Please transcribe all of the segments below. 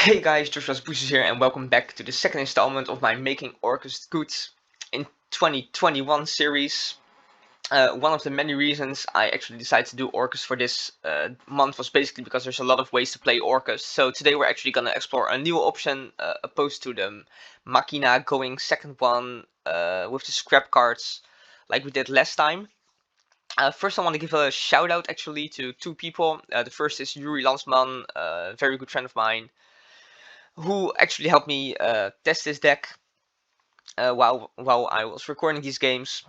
Hey guys, Joshua's Boosters here and welcome back to the second installment of my Making Orcust Good in 2021 series. One of the many reasons I actually decided to do Orcust for this month was basically because there's a lot of ways to play Orcust. So today we're actually going to explore a new option opposed to the Machina going second one with the scrap cards like we did last time. First I want to give a shout out actually to two people. The first is Yuri Lansman, a very good friend of mine, who actually helped me test this deck while I was recording these games,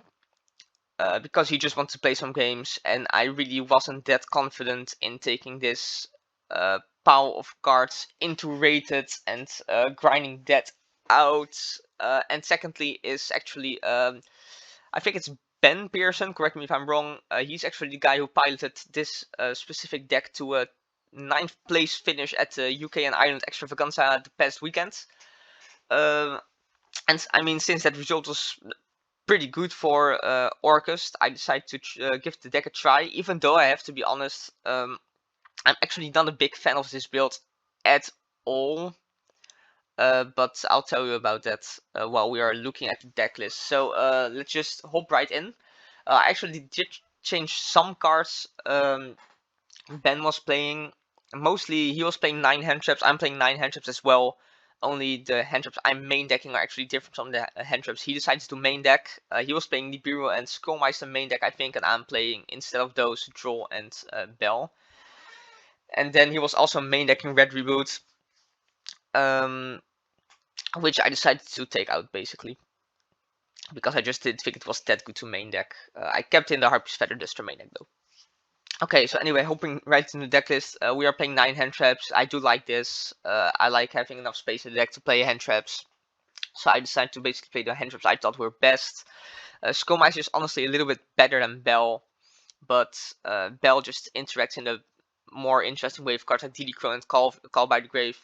because he just wanted to play some games, and I really wasn't that confident in taking this pile of cards into rated and grinding that out. And secondly is actually I think it's Ben Pearson, correct me if I'm wrong. He's actually the guy who piloted this specific deck to a 9th place finish at the UK and Ireland Extravaganza the past weekend. And I mean, since that result was pretty good for Orcust, I decided to give the deck a try, even though I have to be honest, I'm actually not a big fan of this build at all. But I'll tell you about that while we are looking at the deck list. So let's just hop right in. I actually did change some cards Ben was playing. Mostly he was playing 9 hand traps, I'm playing 9 hand traps as well. Only the hand traps I'm main decking are actually different from the hand traps he decides to main deck. He was playing Nibiru and Skullmeister main deck, I think, and I'm playing, instead of those, Draw and Bell. And then he was also main decking Red Reboot, which I decided to take out basically, because I just didn't think it was that good to main deck. I kept in the Harpy's Feather Duster main deck though. Okay, so anyway, hopping right in the deck list, we are playing 9 hand traps. I do like this. I like having enough space in the deck to play hand traps. So I decided to basically play the hand traps I thought were best. Skullmeister is honestly a little bit better than Bell, but Bell just interacts in a more interesting way with cards like DD Crow and Call by the Grave,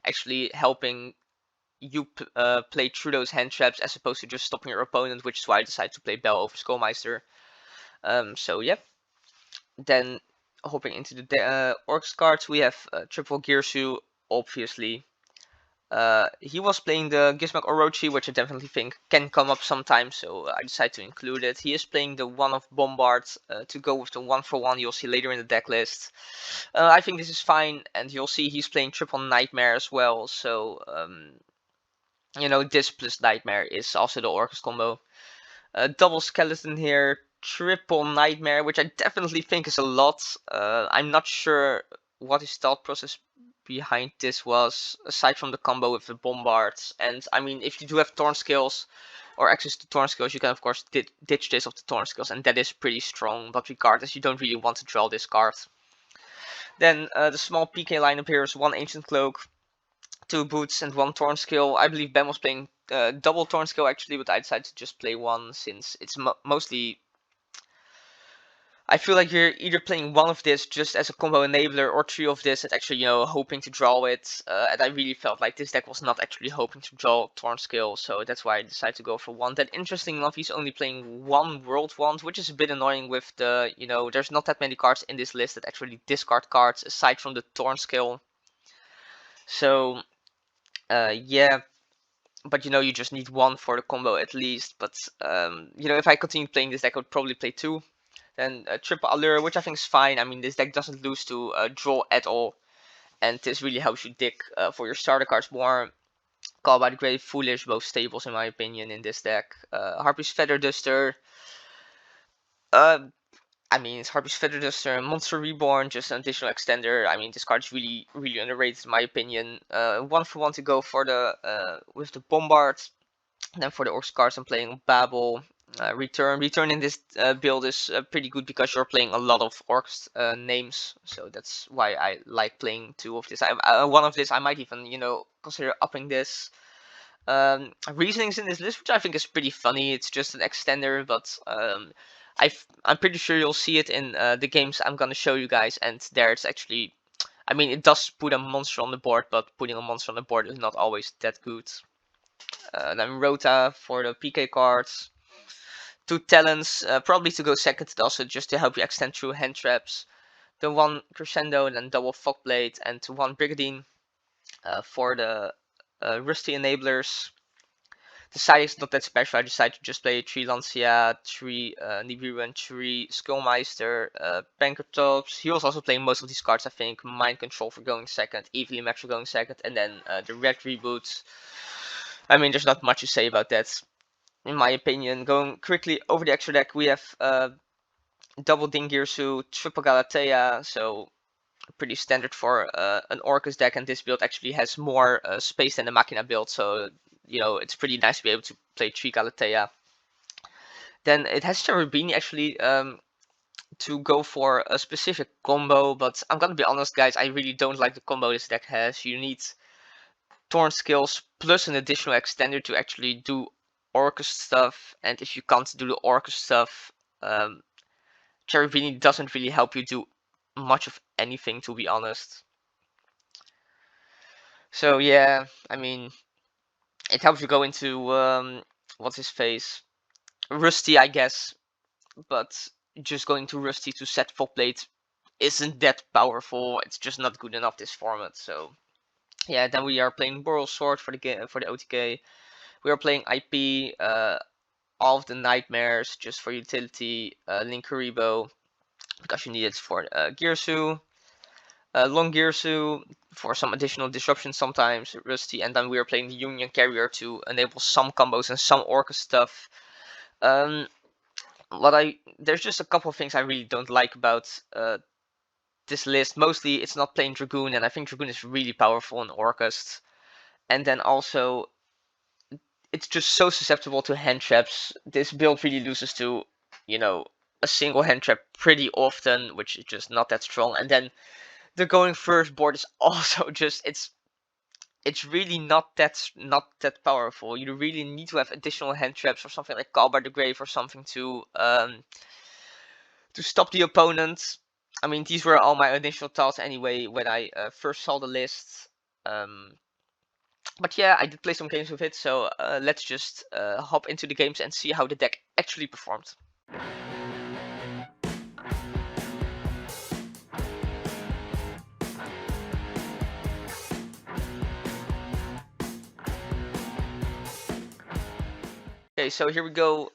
actually helping you play through those hand traps as opposed to just stopping your opponent, which is why I decided to play Bell over Skullmeister. So yeah. Then hopping into the Orcs cards, we have Triple Girsu, obviously. He was playing the Gizmak Orochi, which I definitely think can come up sometime, so I decided to include it. He is playing the 1 of Bombard to go with the 1-for-1 you'll see later in the deck list. I think this is fine, and you'll see he's playing Triple Nightmare as well, so this plus Nightmare is also the Orcus combo. Double Skeleton here, Triple Nightmare, which I definitely think is a lot. I'm not sure what his thought process behind this was, aside from the combo with the Bombards. And I mean, if you do have Thorn Scales or access to Thorn Scales, you can of course ditch this of the Thorn Scales, and that is pretty strong. But regardless, you don't really want to draw this card. Then the small PK line appears: 1 Ancient Cloak, 2 Boots, and 1 Thorn Scale. I believe Ben was playing double Thorn Scale actually, but I decided to just play 1 since it's mostly... I feel like you're either playing 1 of this just as a combo enabler or 3 of this and actually, hoping to draw it. And I really felt like this deck was not actually hoping to draw Thorn Scale, so that's why I decided to go for 1. Then interesting enough, he's only playing 1 World Wand, which is a bit annoying with the, there's not that many cards in this list that actually discard cards aside from the Thorn Scale. So, yeah. But you just need 1 for the combo at least. But if I continue playing this deck, I would probably play 2. Then Triple Allure, which I think is fine. I mean, this deck doesn't lose to draw at all, and this really helps you dig for your starter cards more. Call by the Grave, Foolish, both staples in my opinion in this deck. Harpy's Feather Duster. I mean, it's Harpy's Feather Duster, Monster Reborn, just an additional extender. I mean, this card is really, really underrated in my opinion. 1-for-1 to go for the with the Bombard. Then for the Orcs cards, I'm playing Babel. Return in this build is pretty good because you're playing a lot of Orcs names, so that's why I like playing 2 of this. 1 of this I might even consider upping this. Reasonings in this list, which I think is pretty funny. It's just an extender, but I'm pretty sure you'll see it in the games I'm gonna show you guys, and there it's actually, I mean, it does put a monster on the board, but putting a monster on the board is not always that good. Then Rota for the PK cards. 2 Talents, probably to go second, also just to help you extend through hand traps. The 1 Crescendo, then double Fogblade, and 1 Brigadine. For the Rusty enablers, the side is not that special. I decided to just play 3 Lancia, 3 Nibiru, and 3 Skullmeister, Pankratops. He was also playing most of these cards, I think. Mind Control for going second, Evilly Max for going second, and then the Red Reboots. I mean, there's not much to say about that, in my opinion. Going quickly over the extra deck, we have double Dingirsu, triple Galatea, so pretty standard for an Orcust deck, and this build actually has more space than the Machina build, so it's pretty nice to be able to play 3 Galatea. Then it has Cherubini actually to go for a specific combo, but I'm gonna be honest guys, I really don't like the combo this deck has. You need Torn Skills plus an additional extender to actually do Orcust stuff, and if you can't do the Orcust stuff, Cherubini doesn't really help you do much of anything, to be honest. So yeah, I mean, it helps you go into what's his face, Rusty, I guess, but just going to Rusty to set full plate isn't that powerful. It's just not good enough this format. So yeah, then we are playing Boral Sword for the game, for the OTK. We are playing IP, all of the Nightmares just for utility, Linkuribo because you need it for Gearsu, Long Gearsu for some additional disruption sometimes, Rusty, and then we are playing the Union Carrier to enable some combos and some Orcust stuff. There's just a couple of things I really don't like about this list. Mostly it's not playing Dragoon, and I think Dragoon is really powerful in Orcust. And then also it's just so susceptible to hand traps. This build really loses to, a single hand trap pretty often, which is just not that strong. And then the going first board is also just it's really not that powerful. You really need to have additional hand traps or something like Call by the Grave or something to stop the opponent. I mean, these were all my initial thoughts anyway when I first saw the list. But yeah, I did play some games with it, so let's just hop into the games and see how the deck actually performed. Okay, so here we go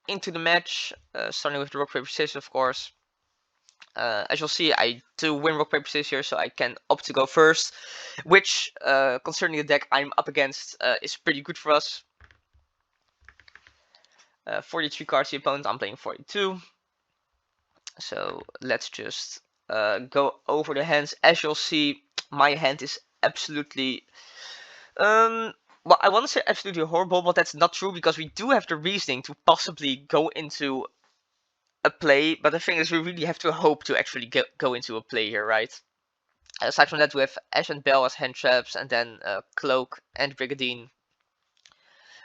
into the match, starting with the rock, paper, scissors, of course. As you'll see, I do win rock, paper, scissors here, so I can opt to go first, which, concerning the deck I'm up against, is pretty good for us. 43 cards the opponent, I'm playing 42. So let's just go over the hands. As you'll see, my hand is absolutely well, I want to say absolutely horrible, but that's not true because we do have the reasoning to possibly go into a play, but the thing is we really have to hope to actually go into a play here, right? Aside from that, we have Ash and Bell as hand traps, and then Cloak and Brigadine,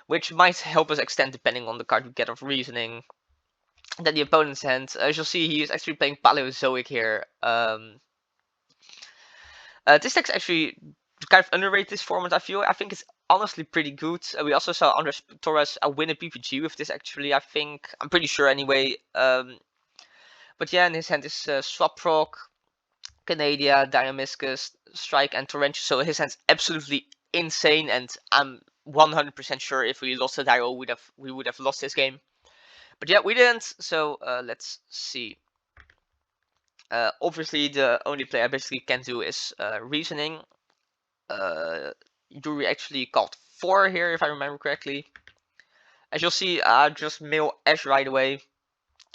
which might help us extend depending on the card we get of reasoning. And then the opponent's hand, as you'll see, he is actually playing Paleozoic here. This deck's actually kind of underrated this format, I feel. I think it's honestly pretty good. We also saw Andres Torres win a PPG with this, actually, I think. I'm pretty sure anyway. But yeah, in his hand is Swaprock, Canadia, Dynamiscus, Strike, and Torrential. So his hand's absolutely insane, and I'm 100% sure if we lost the Dio, we would have lost this game. But yeah, we didn't, so let's see. Obviously, the only play I basically can do is reasoning. Yuri actually called 4 here, if I remember correctly. As you'll see, I just mill Ash right away.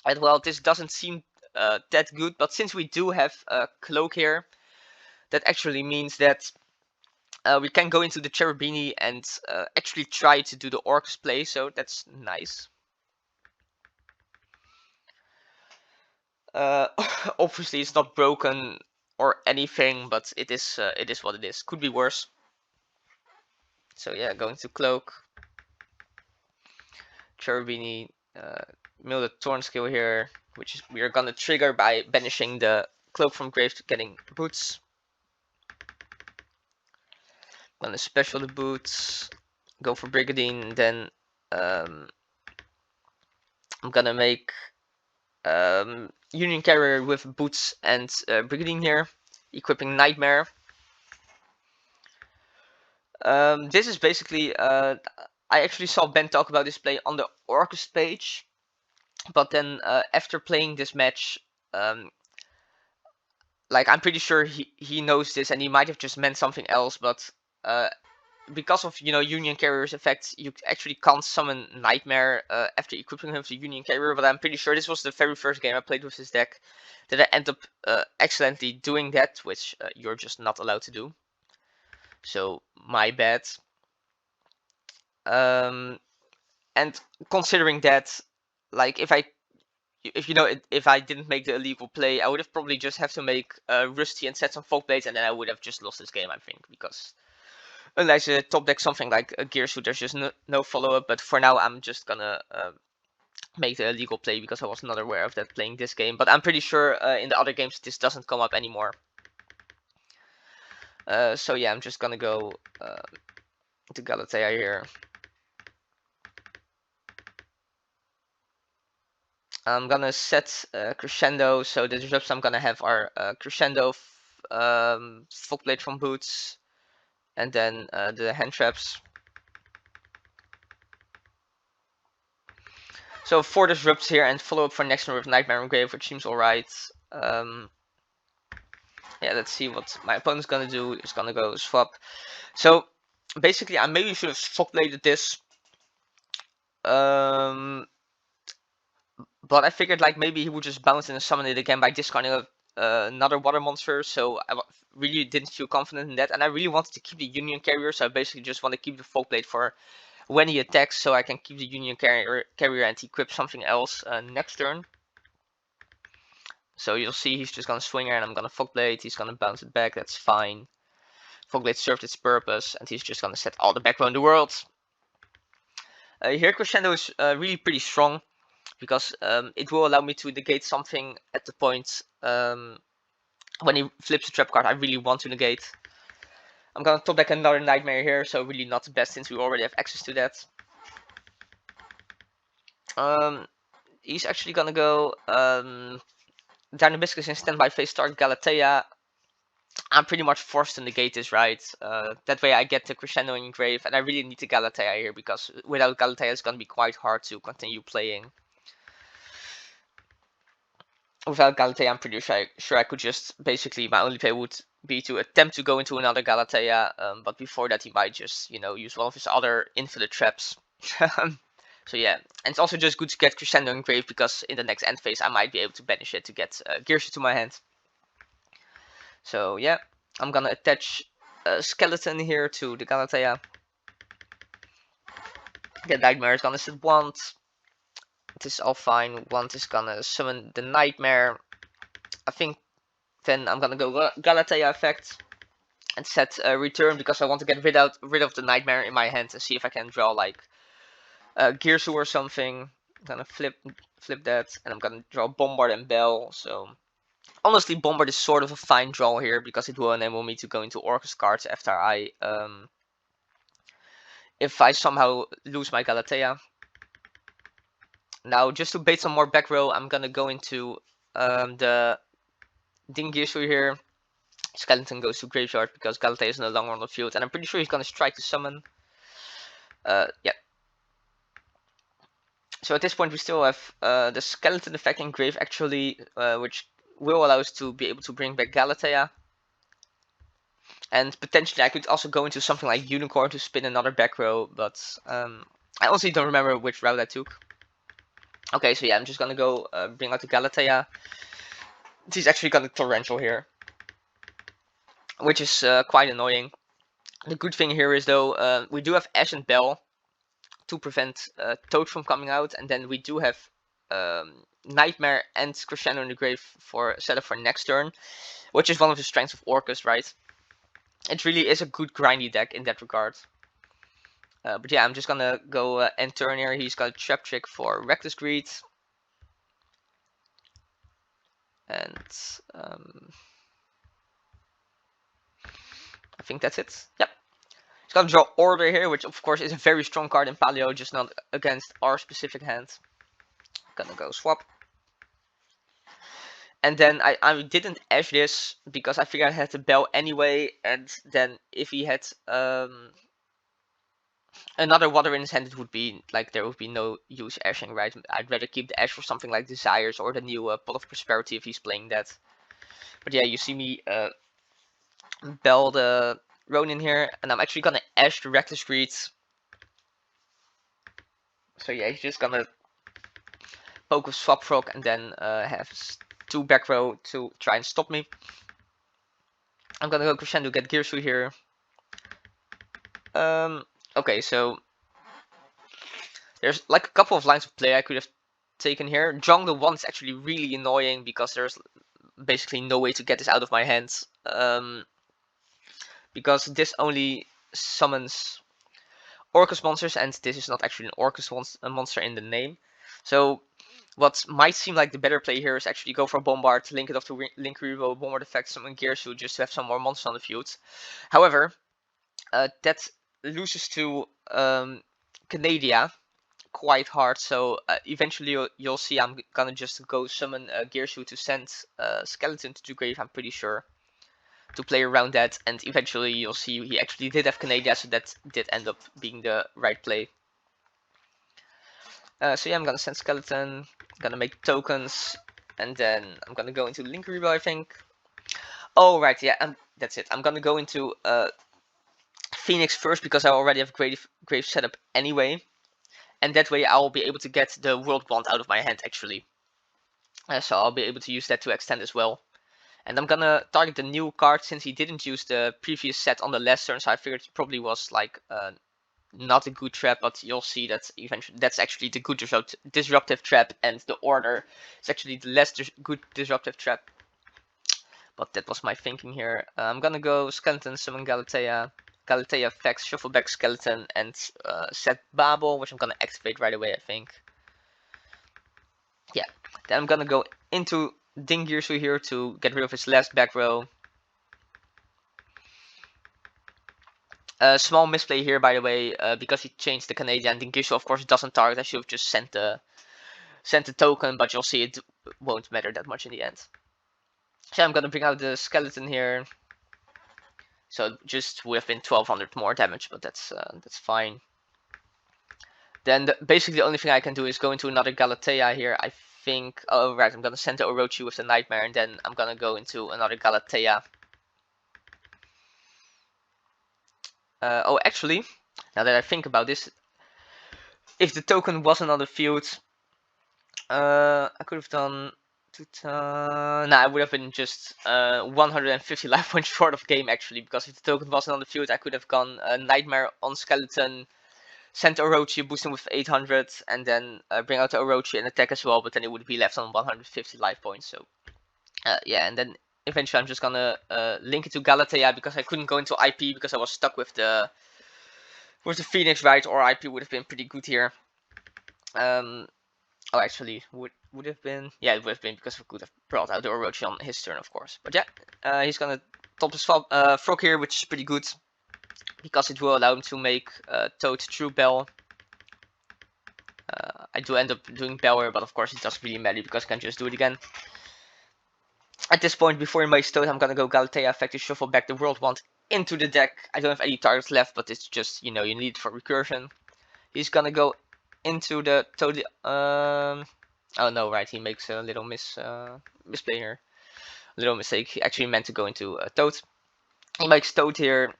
And well, this doesn't seem that good, but since we do have a Cloak here, that actually means that we can go into the Cherubini and actually try to do the Orcust play, so that's nice. Obviously, it's not broken or anything, but it is what it is. Could be worse. So yeah, going to Cloak, Cherubini, mill the Torn skill here, which is we are gonna trigger by banishing the Cloak from grave to getting boots. Gonna special the boots, go for Brigadine, then I'm gonna make Union Carrier with boots and Brigadine here, equipping Nightmare. This is basically, I actually saw Ben talk about this play on the Orcust page, but then after playing this match, like I'm pretty sure he knows this and he might have just meant something else, but because of Union Carrier's effect, you actually can't summon Nightmare after equipping him with the Union Carrier. But I'm pretty sure this was the very first game I played with this deck that I end up accidentally doing that, which you're just not allowed to do. So my bad. And considering that, like if I didn't make the illegal play, I would have probably just have to make Rusty and set some Folk Blades, and then I would have just lost this game, I think, because unless I top deck something like a Gear Suit, there's just no follow-up. But for now, I'm just gonna make the illegal play because I was not aware of that playing this game. But I'm pretty sure in the other games this doesn't come up anymore. So yeah, I'm just gonna go to Galatea here. I'm gonna set Crescendo, so the disrupts I'm gonna have are Crescendo, Folkblade from Boots, and then the hand traps. So 4 disrupts here and follow up for next turn with Nightmare Engrave, which seems alright. Yeah, let's see what my opponent's gonna do. He's gonna go swap. So basically, I maybe should have Folkbladed this. But I figured like maybe he would just bounce and summon it again by discarding another water monster. So I really didn't feel confident in that, and I really wanted to keep the Union Carrier. So I basically just want to keep the Folkblade for when he attacks, so I can keep the Union Carrier and equip something else next turn. So you'll see he's just gonna swing here, and I'm gonna Folkblade. He's gonna bounce it back. That's fine. Folkblade served its purpose, and he's just gonna set all the backbone in the world. Here Crescendo is really pretty strong, because it will allow me to negate something at the point when he flips a trap card I really want to negate. I'm gonna top deck another Nightmare here, so really not the best since we already have access to that. He's actually gonna go Dynamiscus in standby phase, start Galatea. I'm pretty much forced to negate this, right? That way I get the Crescendo in Grave, and I really need the Galatea here, because without Galatea it's gonna be quite hard to continue playing. Without Galatea, I'm pretty sure I could just basically, my only play would be to attempt to go into another Galatea, but before that he might just, use one of his other infinite traps. So yeah, and it's also just good to get Crescendo engraved, because in the next end phase I might be able to banish it to get Gearsha to my hand. So yeah, I'm gonna attach a Skeleton here to the Galatea. The Nightmare is gonna set Wand. It is all fine. Wand is gonna summon the Nightmare. I think then I'm gonna go Galatea effect and set return, because I want to get rid of the Nightmare in my hand and see if I can draw like Gearsu or something. I'm gonna flip that, and I'm gonna draw Bombard and Bell. So honestly, Bombard is sort of a fine draw here, because it will enable me to go into Orcust cards after I if I somehow lose my Galatea. Now, just to bait some more back row, I'm gonna go into the Dingirsu here. Skeleton goes to Graveyard because Galatea is no longer on the field, and I'm pretty sure he's gonna strike to summon. Yeah. So at this point we still have the Skeleton effect in Grave actually, which will allow us to be able to bring back Galatea. And potentially I could also go into something like Unicorn to spin another back row, but I honestly don't remember which route I took. Okay, so yeah, I'm just gonna go bring out the Galatea. He's actually got a Torrential here, which is quite annoying. The good thing here is though, we do have Ash and Bell to prevent Toad from coming out, and then we do have Nightmare and Crescendo in the Grave for setup for next turn, which is one of the strengths of Orcust, right? It really is a good grindy deck in that regard. But yeah, I'm just gonna go end turn here. He's got a Trap Trick for Reckless Greed. And I think that's it. Yep. He's gonna draw Order here, which of course is a very strong card in Paleo, just not against our specific hand. Gonna go swap. And then I didn't edge this because I figured I had the Bell anyway, and then if he had Another water in his hand, it would be like there would be no use ashing, right? I'd rather keep the ash for something like Desires or the new Pot of Prosperity if he's playing that. But yeah, you see me bell the Ronin here, and I'm actually gonna ash the Reckless Greed. So yeah, he's just gonna poke with Swap Frog and then have 2 back row to try and stop me. I'm gonna go Crescendo, get Gearsu here. Okay, so there's like a couple of lines of play I could have taken here. Jungle 1 is actually really annoying because there's basically no way to get this out of my hands. Because this only summons Orcust monsters, and this is not actually an Orcust monster in the name. So what might seem like the better play here is actually go for Bombard, link it off to Link Reroll, Bombard effect, summon Gearsu just to have some more monsters on the field. However, that loses to Canadia quite hard, so eventually you'll see I'm gonna just go summon Gearsu to send Skeleton to the grave, I'm pretty sure, to play around that, and eventually you'll see he actually did have Canadia, so that did end up being the right play. So yeah, I'm gonna send Skeleton, gonna make tokens, and then I'm gonna go into Link Reroll, I think. Oh right, yeah, that's it. I'm gonna go into Phoenix first because I already have grave setup anyway, and that way I'll be able to get the World Wand out of my hand actually. So I'll be able to use that to extend as well. And I'm gonna target the new card since he didn't use the previous set on the last turn, so I figured it probably was like not a good trap, but you'll see that eventually that's actually the good disruptive trap, and the order is actually the less good disruptive trap. But that was my thinking here. I'm gonna go Skeleton, summon Galatea, Galatea effects, shuffle back Skeleton, and set Babel, which I'm gonna activate right away, I think. Yeah, then I'm gonna go into Dingirsu here to get rid of his last back row. Small misplay here, by the way, because he changed the Canadian. Dingirsu, of course, doesn't target. I should have just sent the token, but you'll see it won't matter that much in the end. So I'm gonna bring out the Skeleton here. So it just would have been 1200 more damage, but that's fine. Then basically the only thing I can do is go into another Galatea here. I think. Oh right, I'm gonna send the Orochi with the Nightmare, and then I'm gonna go into another Galatea. Oh, actually, now that I think about this, if the token wasn't on the field, I could have done. Nah, I would have been just 150 life points short of game actually, because if the token wasn't on the field, I could have gone Nightmare on Skeleton, sent Orochi, boost him with 800, and then bring out the Orochi and attack as well, but then it would be left on 150 life points. So yeah, and then eventually I'm just gonna link it to Galatea because I couldn't go into IP because I was stuck with the Phoenix, right? Or IP would have been pretty good here. Oh, actually, would have been, yeah, it would have been because we could have brought out the Orochi on his turn, of course. But yeah, he's gonna top his Frog here, which is pretty good because it will allow him to make Toad True Bell. I do end up doing Bell here, but of course it doesn't really matter because I can just do it again. At this point, before he makes Toad, I'm gonna go Galatea effect to shuffle back the World Wand into the deck. I don't have any targets left, but it's just, you know, you need it for recursion. He's gonna go into the Toad. Oh no, right, he makes a little misplay here. Little mistake. He actually meant to go into Toad. He makes Toad here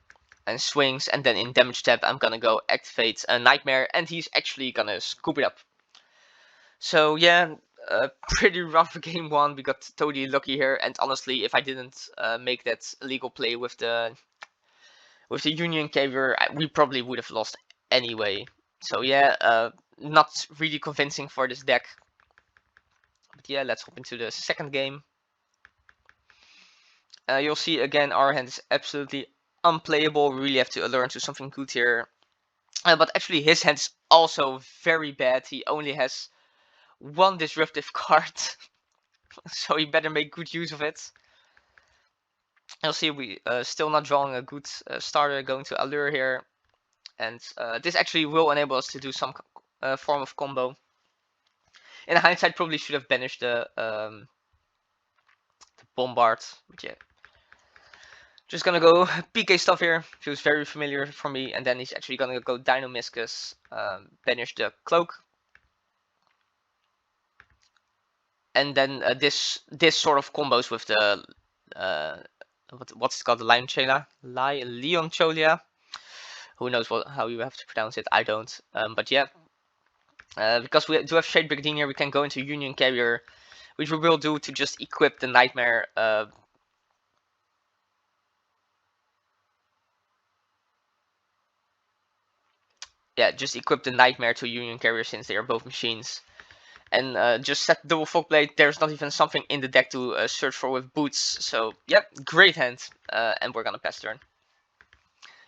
and swings, and then in damage tab I'm gonna go activate a Nightmare, and he's actually gonna scoop it up. So yeah, pretty rough game one. We got totally lucky here, and honestly, if I didn't make that illegal play with the Union Caviar, we probably would have lost anyway. So yeah, not really convincing for this deck. But yeah, let's hop into the second game. You'll see again our hand is absolutely unplayable. We really have to learn to something good here. But actually his hand is also very bad. He only has one disruptive card. So he better make good use of it. You'll see we still not drawing a good starter, going to Allure here. And this actually will enable us to do some form of combo. In hindsight, probably should have banished the Bombard. But yeah. Just gonna go PK stuff here. Feels very familiar for me. And then he's actually gonna go Dynamiscus, banish the cloak. And then this sort of combos with the what's it called, the Leoncholia. Who knows how you have to pronounce it? I don't. But yeah, because we do have Shade Brigadier here, we can go into Union Carrier, which we will do to just equip the Nightmare. Yeah, just equip the Nightmare to Union Carrier since they are both machines. And just set double Folkblade. There's not even something in the deck to search for with boots. So, yep, great hand. And we're gonna pass turn.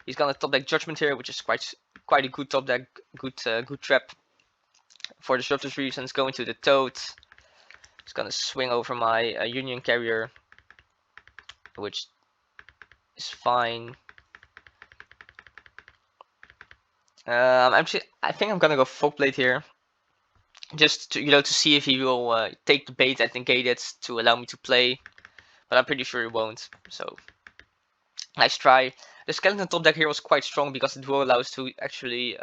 He's gonna top deck Judgment here, which is quite a good top deck, good trap. For disruptive reasons, going to the Toad. He's gonna swing over my Union Carrier, which is fine. I think I'm gonna go Folkblade here, just to to see if he will take the bait and negate it to allow me to play. But I'm pretty sure he won't. So nice try. The skeleton top deck here was quite strong because it will allow us to actually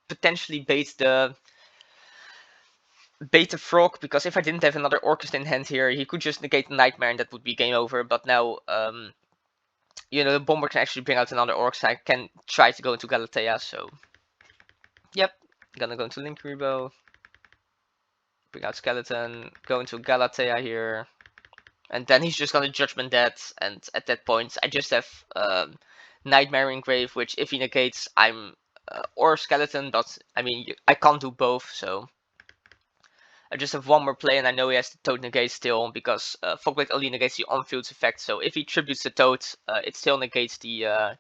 potentially bait the frog, because if I didn't have another Orcust in hand here, he could just negate the Nightmare and that would be game over. But now, the Bomber can actually bring out another Orc, so I can try to go into Galatea. So, yep, gonna go into Link Rebo, bring out Skeleton, go into Galatea here, and then he's just gonna Judgment that, and at that point, I just have Nightmare Engrave, which if he negates, I'm or Skeleton, but I mean, I can't do both, so I just have one more play, and I know he has the Toad negate still, because Folkblade only negates the on-field effect, so if he tributes the Toad, it still negates the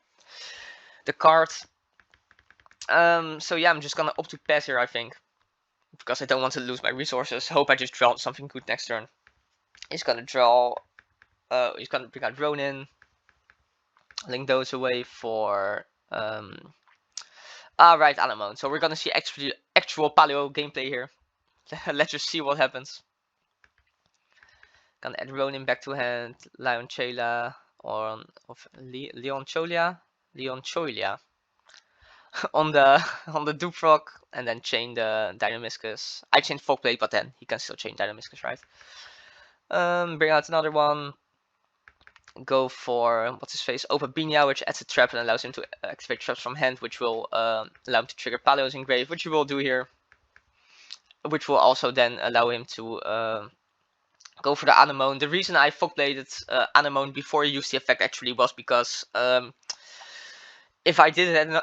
card. So yeah, I'm just gonna opt to pass here, I think, because I don't want to lose my resources. Hope I just draw something good next turn. He's gonna draw, he's gonna bring out Ronin, link those away for, right, Anemone. So we're gonna see actual Paleo gameplay here. Let's just see what happens. Gonna add Ronin back to hand, Leoncholia, or Leoncholia on the Duprog, and then chain the Dynamiscus. I changed Folkblade, but then he can still chain Dynamiscus, right? Bring out another one. Go for what's his face, Opabinia, which adds a trap and allows him to activate traps from hand, which will allow him to trigger Paleo's Engrave, which you will do here. Which will also then allow him to go for the Anemone. The reason I Folkbladed Anemone before I used the effect actually was because if I didn't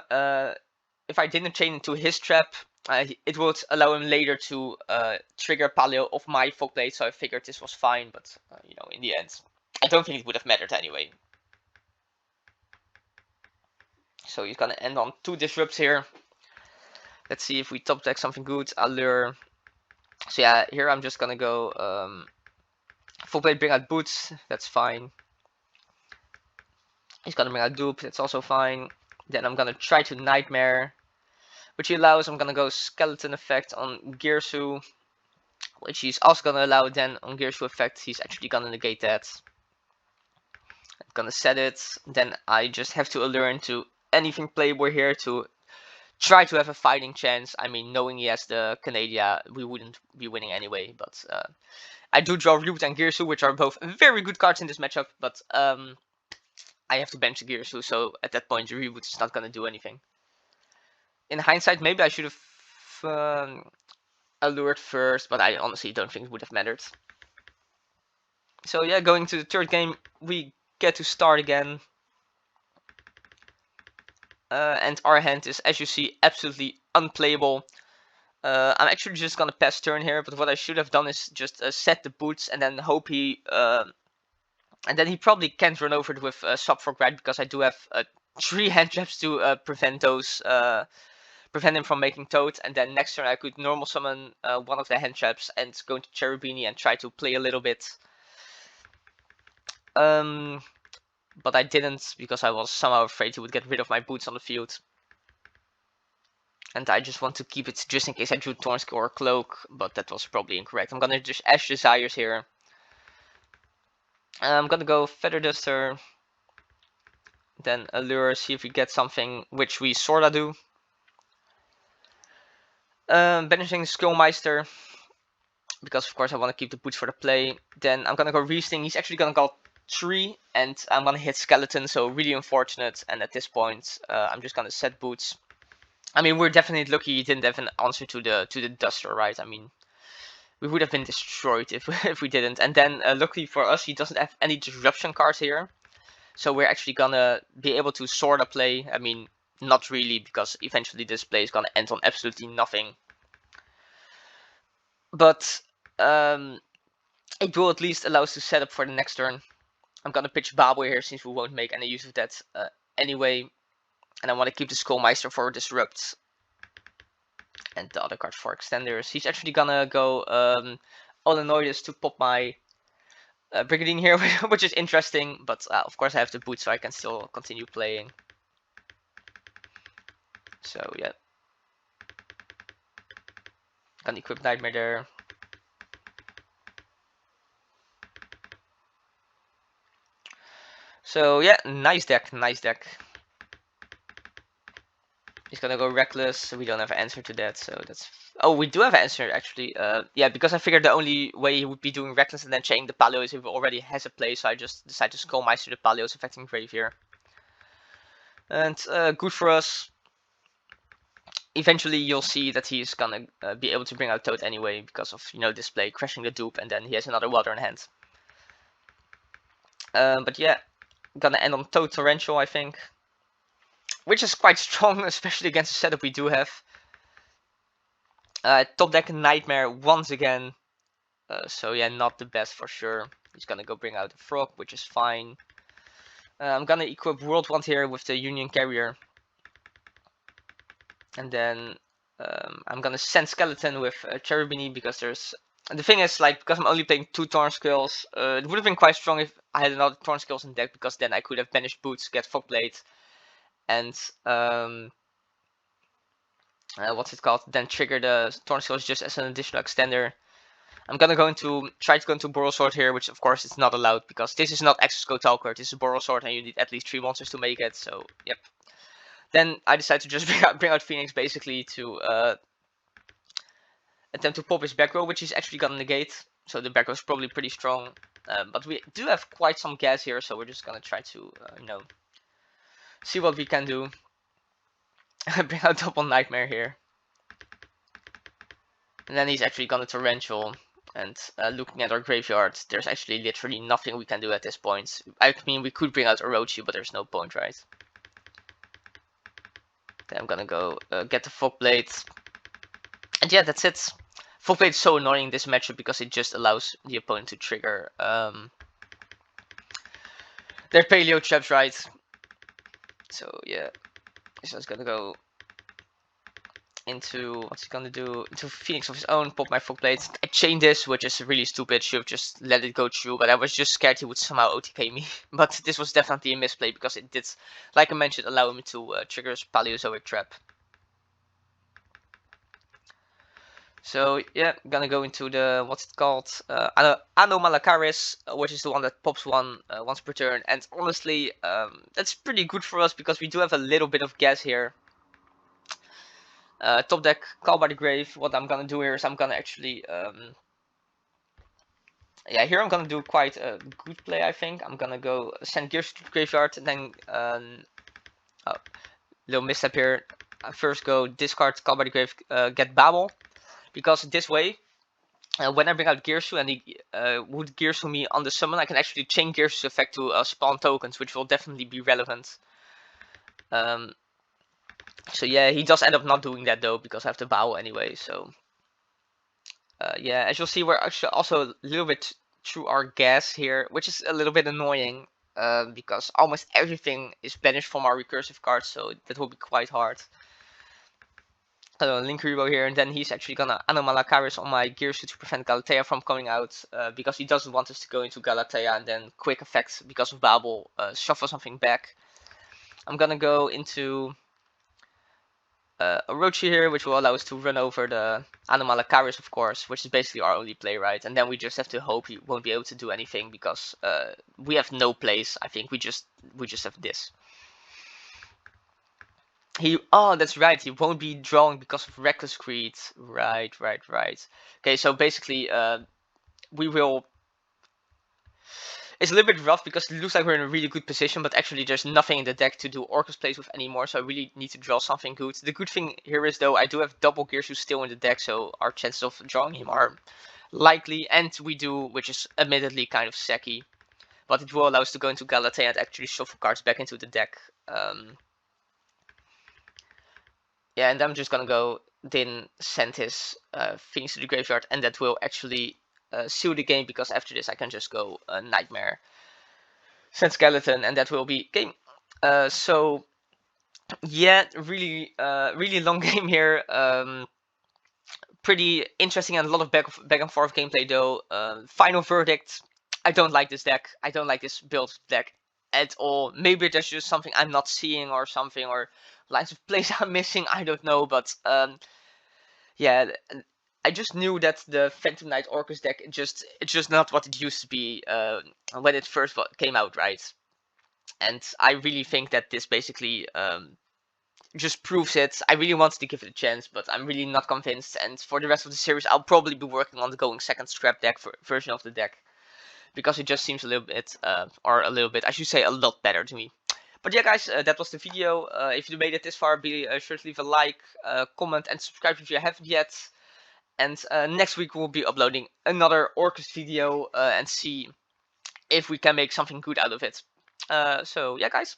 chain into his trap, it would allow him later to trigger Paleo of my Folkblade. So I figured this was fine, but in the end, I don't think it would have mattered anyway. So he's gonna end on 2 disrupts here. Let's see if we top deck something good. Allure. So yeah, here I'm just gonna go Folkblade, bring out Boots, that's fine. He's gonna bring out Dupe, that's also fine. Then I'm gonna try to Nightmare, which he allows. I'm gonna go Skeleton effect on Girsu, which he's also gonna allow. Then on Girsu effect, he's actually gonna negate that. I'm gonna set it. Then I just have to allure into anything playable here to try to have a fighting chance. I mean, knowing he has the Canadia, we wouldn't be winning anyway, but I do draw Reboot and Girsu, which are both very good cards in this matchup, but I have to bench the Girsu, so at that point the Reboot is not going to do anything. In hindsight, maybe I should have allured first, but I honestly don't think it would have mattered. So yeah, going to the 3rd game, we get to start again. And our hand is, as you see, absolutely unplayable. I'm actually just gonna pass turn here, but what I should have done is just set the boots and then hope he and then he probably can't run over it with Subfrog, right? Because I do have 3 hand traps to prevent him from making Toad. And then next turn I could normal summon one of the hand traps and go into Cherubini and try to play a little bit. But I didn't, because I was somehow afraid he would get rid of my boots on the field. And I just want to keep it just in case I drew Thornscale or Cloak, but that was probably incorrect. I'm gonna just Ash Desires here. I'm gonna go Feather Duster. Then Allure, see if we get something, which we sorta do. Banishing Skillmeister, because of course I want to keep the boots for the play. Then I'm gonna go Riesling. He's actually gonna go 3, and I'm gonna hit Skeleton, so really unfortunate. And at this point, I'm just gonna set boots. I mean, we're definitely lucky he didn't have an answer to the Duster, right? I mean, we would have been destroyed if if we didn't. And then luckily for us, he doesn't have any disruption cards here, so we're actually gonna be able to sorta play. I mean, not really, because eventually this play is gonna end on absolutely nothing. But it will at least allow us to set up for the next turn. I'm gonna pitch Babel here since we won't make any use of that anyway. And I want to keep the Skullmeister for Disrupt. And the other card for Extenders. He's actually gonna go Olenoidus to pop my Brigadine here, which is interesting. But of course I have the boot, so I can still continue playing. So yeah. Gonna equip Nightmare there. So yeah, nice deck, nice deck. He's gonna go Reckless, we don't have an answer to that, so that's... Oh, we do have an answer, actually. Yeah, because I figured the only way he would be doing Reckless and then chaining the Paleo is if he already has a play, so I just decided to Skullmeister the Paleos, affecting Grave here. And good for us. Eventually you'll see that he's gonna be able to bring out Toad anyway, because of, you know, this play, crashing the dupe, and then he has another Water in hand. But yeah, gonna end on Toad Torrential, I think. Which is quite strong, especially against the setup we do have. Top deck Nightmare once again. So yeah, not the best for sure. He's gonna go bring out the Frog, which is fine. I'm gonna equip World Wand here with the Union Carrier. And then I'm gonna send Skeleton with Cherubini, because there's... The thing is, like, because I'm only playing 2 Torn Skills, it would have been quite strong if I had another Torn Skills in deck, because then I could have banished Boots, get Fogblade, and what's it called? Then trigger the Torn Skills just as an additional extender. I'm gonna try to go into Boral Sword here, which of course is not allowed, because this is not Exoscope Talker, this is Boral Sword, and you need at least 3 monsters to make it, so yep. Then I decided to just bring out Phoenix, basically, to attempt to pop his back row, which he's actually gonna negate, so the back row is probably pretty strong. But we do have quite some gas here, so we're just gonna try to, you know, see what we can do. Bring out Double Nightmare here. And then he's actually gonna Torrential. And looking at our graveyard, there's actually literally nothing we can do at this point. I mean, we could bring out Orochi, but there's no point, right? Then I'm gonna go get the Fogblade. And yeah, that's it. Fogblade is so annoying in this matchup because it just allows the opponent to trigger their Paleo traps, right? So yeah, he's just gonna go into, what's he gonna do? Into Phoenix of his own, pop my Fogblade. I chained this, which is really stupid. Should have just let it go through, but I was just scared he would somehow OTK me. But this was definitely a misplay because it did, like I mentioned, allow me to trigger his Paleozoic trap. So yeah, gonna go into the, what's it called, Anomalakaris, which is the one that pops one once per turn. And honestly, that's pretty good for us because we do have a little bit of gas here. Top deck, Call by the Grave. What I'm gonna do here is I'm gonna actually, yeah, here I'm gonna do quite a good play, I think. I'm gonna go send Gears to the graveyard, and then, oh, little misstep here. First go discard Call by the Grave, get Babel. Because this way, when I bring out Gearsu and he would Gearsu me on the summon, I can actually chain Gearsu's effect to spawn tokens, which will definitely be relevant. So yeah, he does end up not doing that though, because I have to bow anyway, so... yeah, as you'll see, we're actually also a little bit through our gas here, which is a little bit annoying, because almost everything is banished from our recursive cards, so that will be quite hard. Link Rebo here, and then he's actually gonna Anomalakaris on my Gearsu to prevent Galatea from coming out, because he doesn't want us to go into Galatea and then quick effect because of Babel, shuffle something back. I'm gonna go into Orochi here, which will allow us to run over the Anomalakaris, of course, which is basically our only play, right? And then we just have to hope he won't be able to do anything because we have no plays. I think we just have this. Oh, that's right. He won't be drawing because of Reckless Greed. Right. Okay, so basically, we will. It's a little bit rough because it looks like we're in a really good position, but actually there's nothing in the deck to do Orcust plays with anymore, so I really need to draw something good. The good thing here is, though, I do have double Gearsu still in the deck, so our chances of drawing him are likely, and we do, which is admittedly kind of sacky, but it will allow us to go into Galatea and actually shuffle cards back into the deck. Yeah, and I'm just gonna go Din, send his things to the graveyard, and that will actually seal the game, because after this I can just go Nightmare, send Skeleton, and that will be game. So yeah, really long game here. Pretty interesting and a lot of back and forth gameplay though. Final verdict: I don't like this deck. I don't like this build deck at all. Maybe there's just something I'm not seeing or something, or lines of plays I'm missing. I don't know, but yeah, I just knew that the Phantom Knight Orcust deck it's just not what it used to be when it first came out, right? And I really think that this basically just proves it. I really wanted to give it a chance, but I'm really not convinced. And for the rest of the series, I'll probably be working on the going second scrap deck version of the deck, because it just seems a little bit, I should say, a lot better to me. But yeah, guys, that was the video. If you made it this far, be sure to leave a like, comment, and subscribe if you haven't yet. And next week we'll be uploading another Orcust video and see if we can make something good out of it. So yeah, guys.